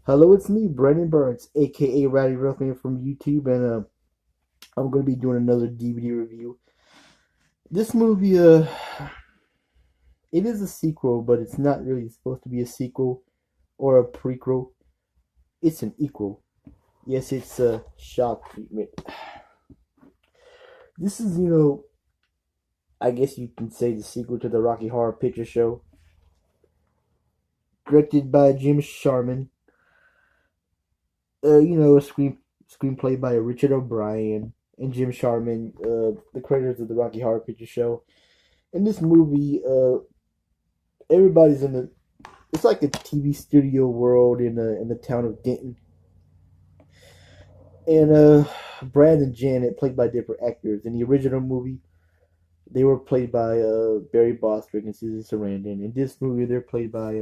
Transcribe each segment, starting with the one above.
Hello, it's me, Brandon Burns, aka Ratty Ruffman from YouTube, and I'm going to be doing another DVD review. This movie, it is a sequel, but it's not really supposed to be a sequel or a prequel. It's an equal. Yes, it's a shock treatment. This is, I guess you can say the sequel to the Rocky Horror Picture Show, directed by Jim Sharman. A screenplay by Richard O'Brien and Jim Sharman, the creators of the Rocky Horror Picture Show. In this movie, everybody's in the. It's like a TV studio world in the town of Denton, and Brad and Janet, played by different actors. In the original movie, they were played by Barry Bostwick and Susan Sarandon. In this movie, they're played by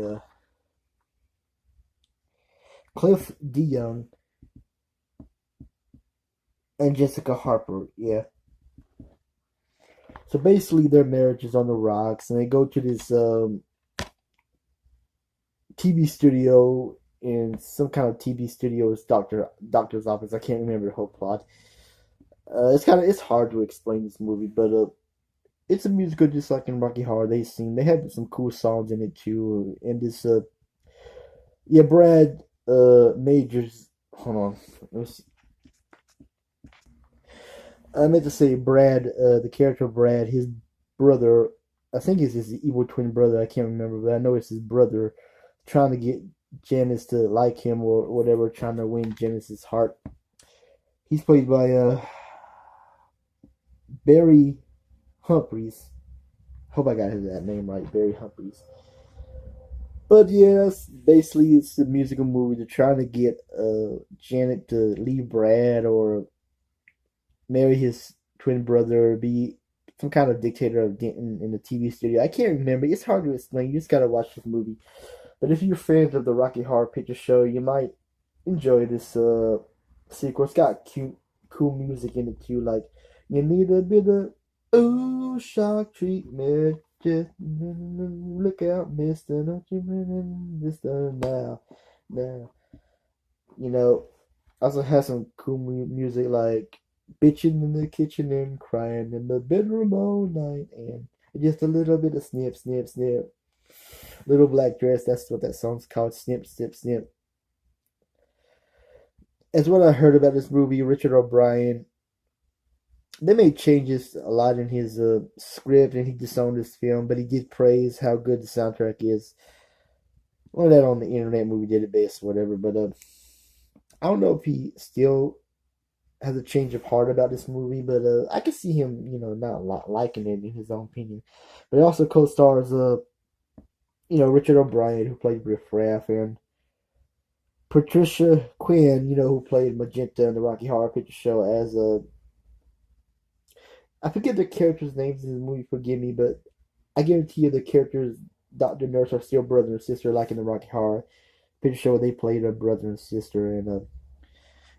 Cliff DeYoung and Jessica Harper. Yeah. So basically, their marriage is on the rocks, and they go to this TV studio in some kind of TV studio's doctor's office. I can't remember the whole plot. It's hard to explain this movie, but it's a musical just like in Rocky Horror. They have some cool songs in it too. And this yeah, Brad Majors. Hold on, let me see. I meant to say Brad, the character of Brad, his brother. I think it's his evil twin brother. I can't remember, but I know it's his brother trying to get Janice to like him or whatever, trying to win Janice's heart. He's played by Barry Humphries. Hope I got that name right, Barry Humphries. But yeah, basically it's a musical movie. They're trying to get Janet to leave Brad or marry his twin brother, be some kind of dictator of Denton in the TV studio. I can't remember. It's hard to explain. You just gotta watch this movie. But if you're fans of the Rocky Horror Picture Show, you might enjoy this sequel. It's got cool music in it too. Like you need a bit of ooh shock treatment. Just look out, Mister. Don't you Mister now, now. You know, also has some cool music like bitching in the kitchen and crying in the bedroom all night, and just a little bit of snip, snip, snip. Little Black Dress, that's what that song's called. Snip, snip, snip. As what I heard about this movie, Richard O'Brien, they made changes a lot in his script and he disowned this film, but he did praise how good the soundtrack is. Well, that on the internet movie did it best, whatever, but I don't know if he still has a change of heart about this movie, but I can see him, not liking it in his own opinion. But it also co-stars, Richard O'Brien, who played Riff Raff, and Patricia Quinn, who played Magenta in the Rocky Horror Picture Show as I forget the characters' names in the movie, forgive me, but I guarantee you the characters, Dr. Nurse, are still brother and sister, like in the Rocky Horror Picture Show. They played a brother and sister, and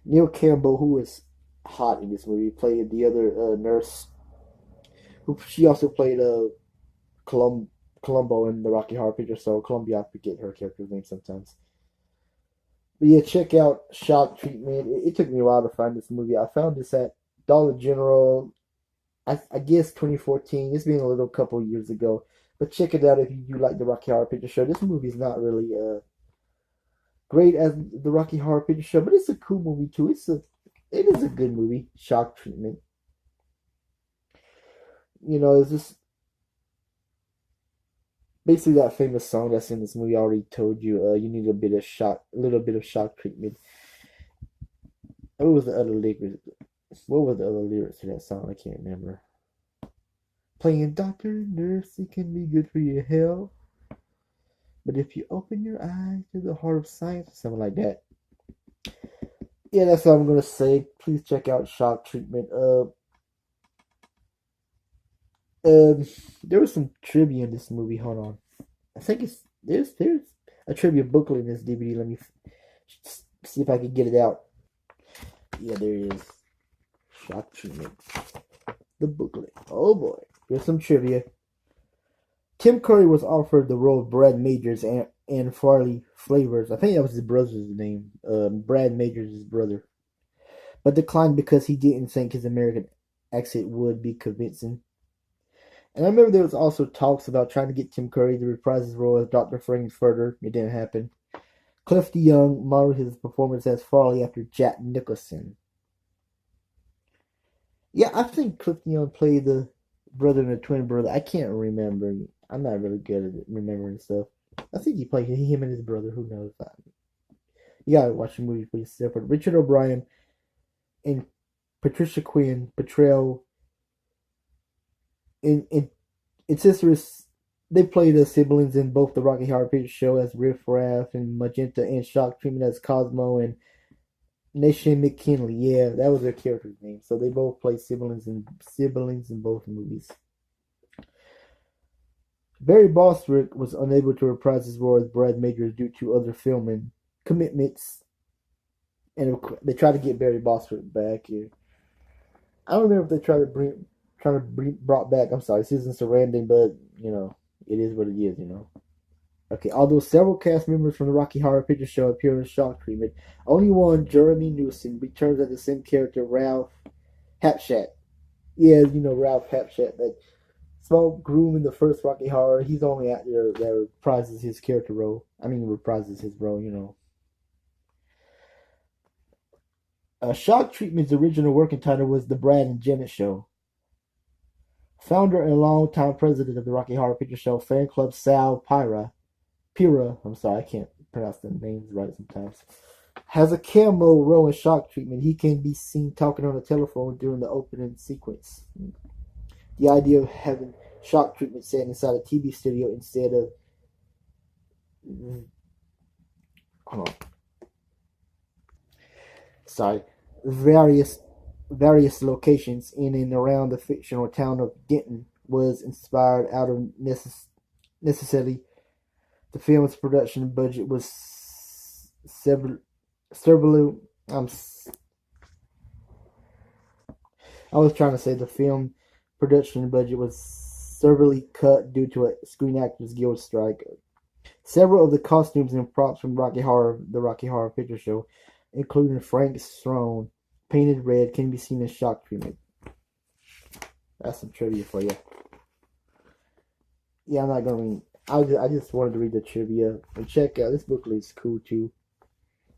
Neil Campbell, who was hot in this movie, played the other nurse. Who she also played Columbo in the Rocky Horror Picture Show. Columbia, I forget her character's name sometimes. But yeah, check out Shock Treatment. It took me a while to find this movie. I found this at Dollar General. I guess 2014. It's been a little couple years ago. But check it out if you do like the Rocky Horror Picture Show. This movie is not really great as the Rocky Horror Picture Show, but it's a cool movie too. It is a good movie. Shock Treatment. It's just basically that famous song that's in this movie. I already told you. You need a little bit of shock treatment. What was the other lyrics? What were the other lyrics to that song? I can't remember. Playing doctor and nurse, it can be good for your health. But if you open your eyes to the heart of science, something like that. Yeah, that's all I'm gonna say. Please check out Shock Treatment. There was some trivia in this movie. Hold on, I think there's a trivia booklet in this DVD. Let me see if I can get it out. Yeah, there it is. Shock Treatment. The booklet. Oh boy, there's some trivia. Tim Curry was offered the role of Brad Majors and Farley Flavors. I think that was his brother's name. Brad Majors' brother, but declined because he didn't think his American accent would be convincing. And I remember there was also talks about trying to get Tim Curry to reprise his role as Dr. Frankfurter. It didn't happen. Cliff DeYoung modeled his performance as Farley after Jack Nicholson. Yeah, I think Cliff DeYoung played the brother and the twin brother. I can't remember. I'm not really good at remembering stuff. I think he played him and his brother. Who knows? You gotta watch the movie for yourself. But Richard O'Brien and Patricia Quinn portrayal in Incestuous. They played the siblings in both the Rocky Horror Picture Show as Riff Raff and Magenta, and Shock Treatment as Cosmo and Nation McKinley. Yeah, that was their character's name. So they both played siblings in both movies. Barry Bostwick was unable to reprise his role as Brad Majors due to other filming commitments, and they tried to get Barry Bostwick back here. I don't remember if they brought back. I'm sorry, Susan Sarandon, but it is what it is. Okay, although several cast members from the Rocky Horror Picture Show appear in Shock Treatment, only one, Jeremy Newsom, returns as the same character, Ralph Hapshat. Yeah, Ralph Hapshat, that small groom in the first Rocky Horror. He's the only actor that reprises his character role. I mean, reprises his role. Shock Treatment's original working title was The Brad and Janet Show. Founder and longtime president of the Rocky Horror Picture Show fan club, Sal Pira, I'm sorry, I can't pronounce the names right sometimes, has a cameo role in Shock Treatment. He can be seen talking on the telephone during the opening sequence. The idea of having Shock Treatment set inside a TV studio instead of hold on, sorry, various locations in and around the fictional town of Denton was inspired out of necessity. The film's production budget was severely. I was trying to say the film production budget was severely cut due to a Screen Actors Guild strike. Several of the costumes and props from the Rocky Horror Picture Show, including Frank's throne, painted red, can be seen in Shock Treatment. That's some trivia for you. Yeah, I'm not gonna read. I just wanted to read the trivia and check out this booklet is cool too.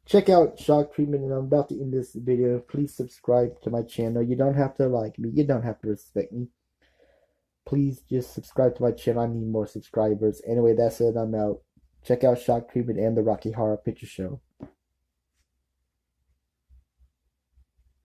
Check out Shock Treatment, and I'm about to end this video. Please subscribe to my channel. You don't have to like me. You don't have to respect me. Please just subscribe to my channel. I need more subscribers. Anyway, that's it. I'm out. Check out Shock Treatment and the Rocky Horror Picture Show.